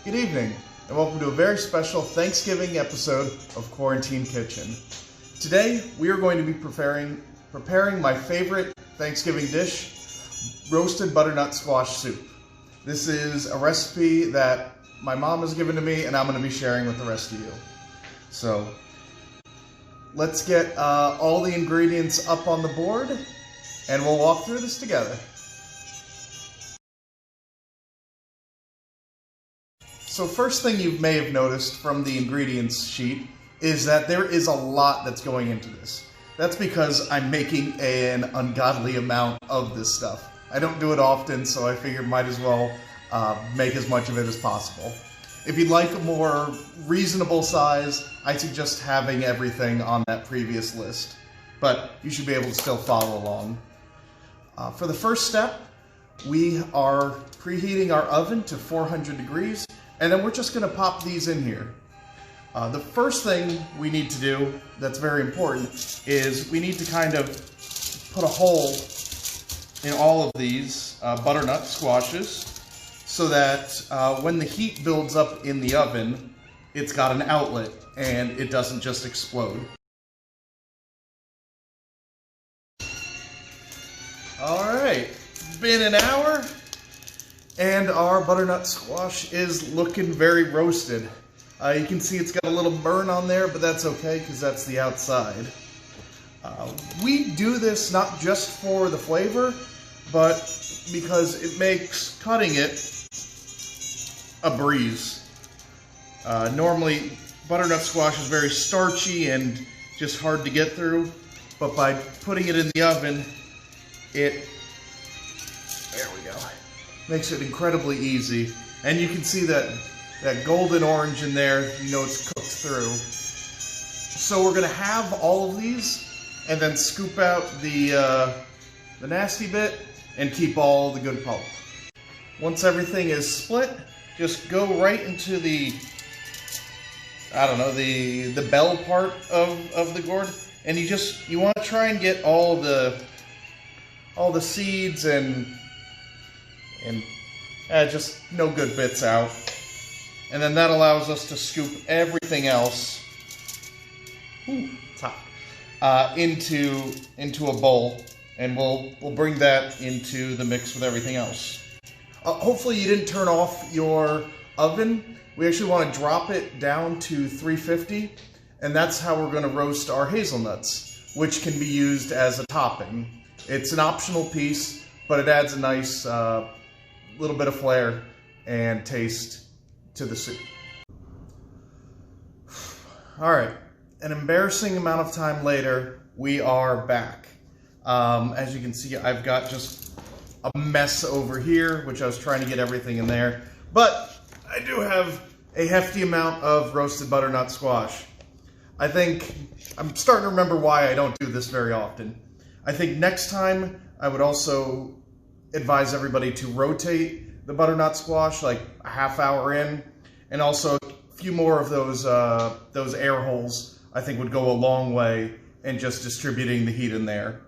Good evening, and welcome to a very special Thanksgiving episode of Quarantine Kitchen. Today, we are going to be preparing my favorite Thanksgiving dish, roasted butternut squash soup. This is a recipe that my mom has given to me, and I'm going to be sharing with the rest of you. So, let's get all the ingredients up on the board, and we'll walk through this together. So first thing you may have noticed from the ingredients sheet is that there is a lot that's going into this. That's because I'm making an ungodly amount of this stuff. I don't do it often, so I figured might as well make as much of it as possible. If you'd like a more reasonable size, I suggest having everything on that previous list, but you should be able to still follow along. For the first step, we are preheating our oven to 400 degrees, and then we're just going to pop these in here. The first thing we need to do that's very important is we need to kind of put a hole in all of these butternut squashes so that when the heat builds up in the oven, it's got an outlet and it doesn't just explode. Alright, been an hour. And our butternut squash is looking very roasted. You can see it's got a little burn on there, but that's okay because that's the outside. We do this not just for the flavor, but because it makes cutting it a breeze. Normally, butternut squash is very starchy and just hard to get through, but by putting it in the oven, there we go. Makes it incredibly easy. And you can see that golden orange in there, you know it's cooked through. So we're gonna have all of these and then scoop out the nasty bit and keep all the good pulp. Once everything is split, just go right into the, the bell part of the gourd, and you want to try and get all the seeds and just no good bits out. And then that allows us to scoop everything else into a bowl, and we'll bring that into the mix with everything else. Hopefully you didn't turn off your oven. We actually want to drop it down to 350, and that's how we're going to roast our hazelnuts, which can be used as a topping. It's an optional piece, but it adds a nice little bit of flair and taste to the soup. Alright, an embarrassing amount of time later, we are back. As you can see, I've got just a mess over here, which I was trying to get everything in there. But I do have a hefty amount of roasted butternut squash. I think I'm starting to remember why I don't do this very often. I think next time I would also advise everybody to rotate the butternut squash like a half hour in, and also a few more of those air holes I think would go a long way in just distributing the heat in there.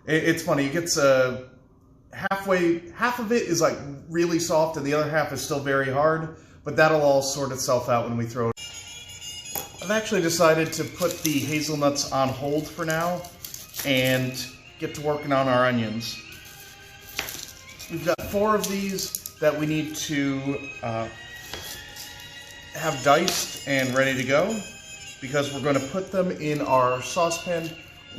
It's funny, it gets half of it is like really soft and the other half is still very hard, but that'll all sort itself out when we throw it. I've actually decided to put the hazelnuts on hold for now and get to working on our onions. We've got 4 of these that we need to have diced and ready to go, because we're going to put them in our saucepan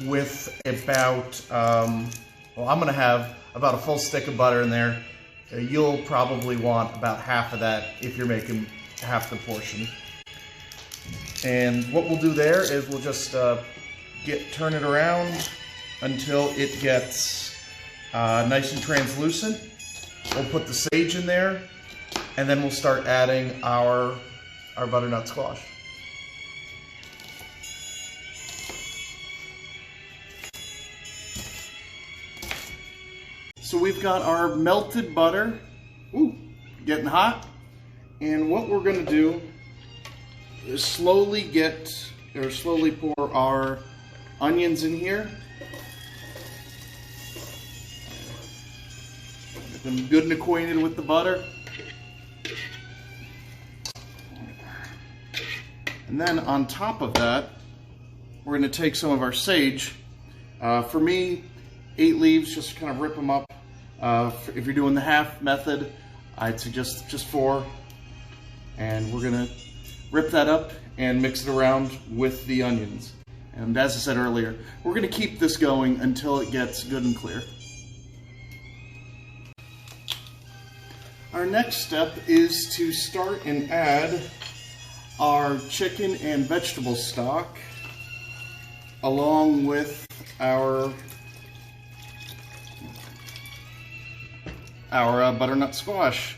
with about, I'm going to have about a full stick of butter in there. You'll probably want about half of that if you're making half the portion. And what we'll do there is we'll just turn it around until it gets nice and translucent. We'll put the sage in there, and then we'll start adding our butternut squash. So we've got our melted butter, getting hot, and what we're going to do is slowly pour our onions in here. Get them good and acquainted with the butter. And then on top of that, we're going to take some of our sage. For me, 8 leaves, just kind of rip them up. If you're doing the half method, I'd suggest just 4. And we're going to rip that up and mix it around with the onions. And as I said earlier, we're going to keep this going until it gets good and clear. Our next step is to start and add our chicken and vegetable stock along with our butternut squash.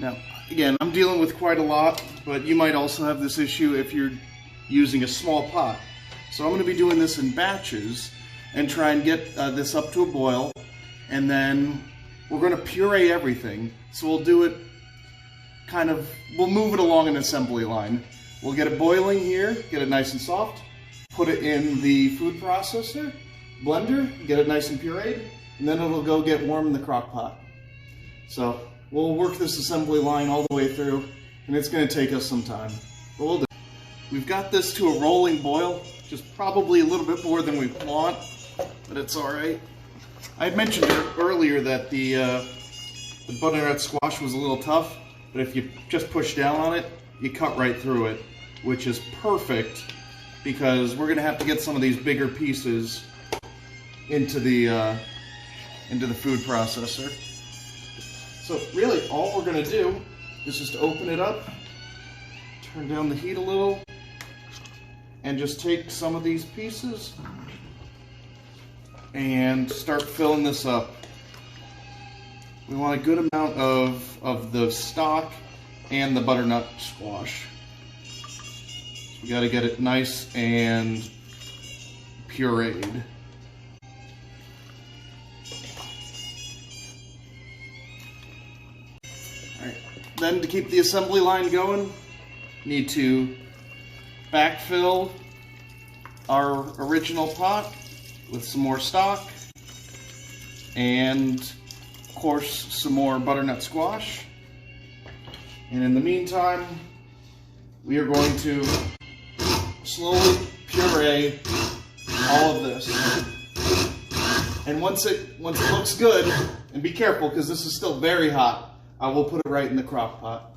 Now, again, I'm dealing with quite a lot, but you might also have this issue if you're using a small pot. So I'm going to be doing this in batches and try and get this up to a boil, and then we're going to puree everything. So we'll do it we'll move it along an assembly line. We'll get it boiling here, get it nice and soft, put it in the food processor, blender, get it nice and pureed, and then it'll go get warm in the crock pot. So we'll work this assembly line all the way through, and it's going to take us some time, but we'll do it. We've got this to a rolling boil, just probably a little bit more than we want, but it's all right. I had mentioned earlier that the butternut squash was a little tough, but if you just push down on it, you cut right through it, which is perfect because we're going to have to get some of these bigger pieces into the food processor. So really, all we're going to do is just open it up, turn down the heat a little, and just take some of these pieces and start filling this up. We want a good amount of the stock and the butternut squash. So we got to get it nice and pureed. Alright, then to keep the assembly line going, need to backfill our original pot with some more stock and of course some more butternut squash. And in the meantime, we are going to slowly puree all of this. And once it looks good, and be careful because this is still very hot, I will put it right in the crock pot.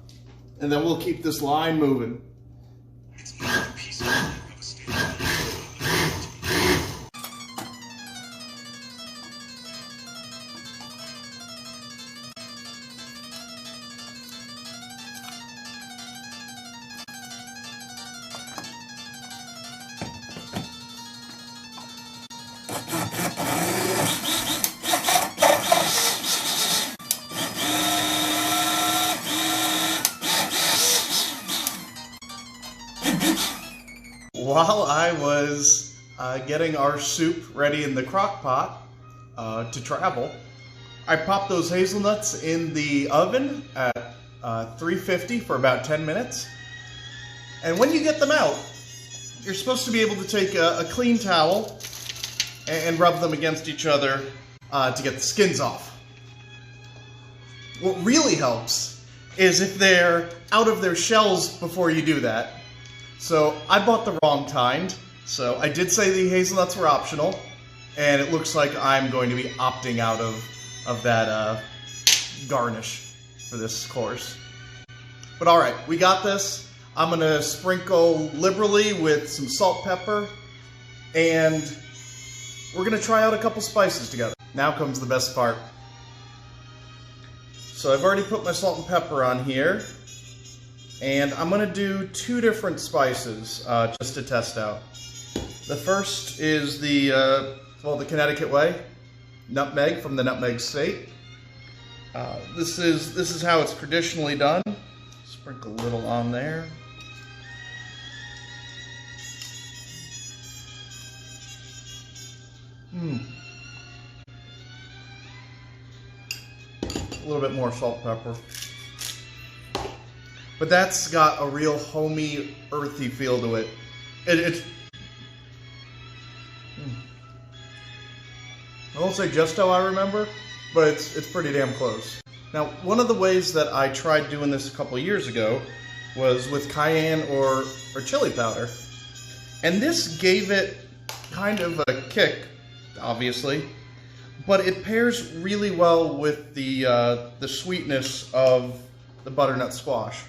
And then we'll keep this line moving. While I was getting our soup ready in the crock pot to travel, I popped those hazelnuts in the oven at 350 for about 10 minutes. And when you get them out, you're supposed to be able to take a clean towel and rub them against each other to get the skins off. What really helps is if they're out of their shells before you do that. So I bought the wrong kind, so I did say the hazelnuts were optional, and it looks like I'm going to be opting out of that garnish for this course. But alright, we got this. I'm going to sprinkle liberally with some salt, pepper, and we're going to try out a couple spices together. Now comes the best part. So I've already put my salt and pepper on here. And I'm going to do 2 different spices just to test out. The first is the Connecticut way, nutmeg from the Nutmeg State. This is how it's traditionally done. Sprinkle a little on there. A little bit more salt, pepper. But that's got a real homey, earthy feel to it. I won't say just how I remember, but it's pretty damn close. Now, one of the ways that I tried doing this a couple of years ago was with cayenne or chili powder. And this gave it kind of a kick, obviously, but it pairs really well with the sweetness of the butternut squash.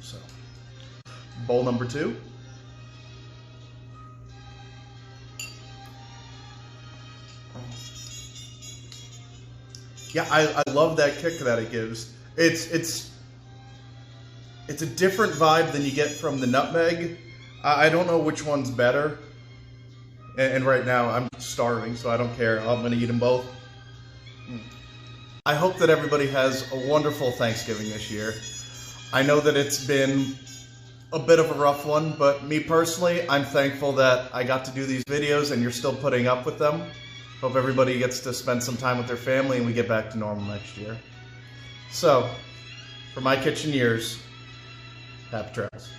So, bowl number 2. Yeah, I love that kick that it gives. It's a different vibe than you get from the nutmeg. I don't know which one's better. And right now I'm starving, so I don't care. I'm going to eat them both. I hope that everybody has a wonderful Thanksgiving this year. I know that it's been a bit of a rough one, but me personally, I'm thankful that I got to do these videos and you're still putting up with them. Hope everybody gets to spend some time with their family and we get back to normal next year. So, for my kitchen years, happy travels.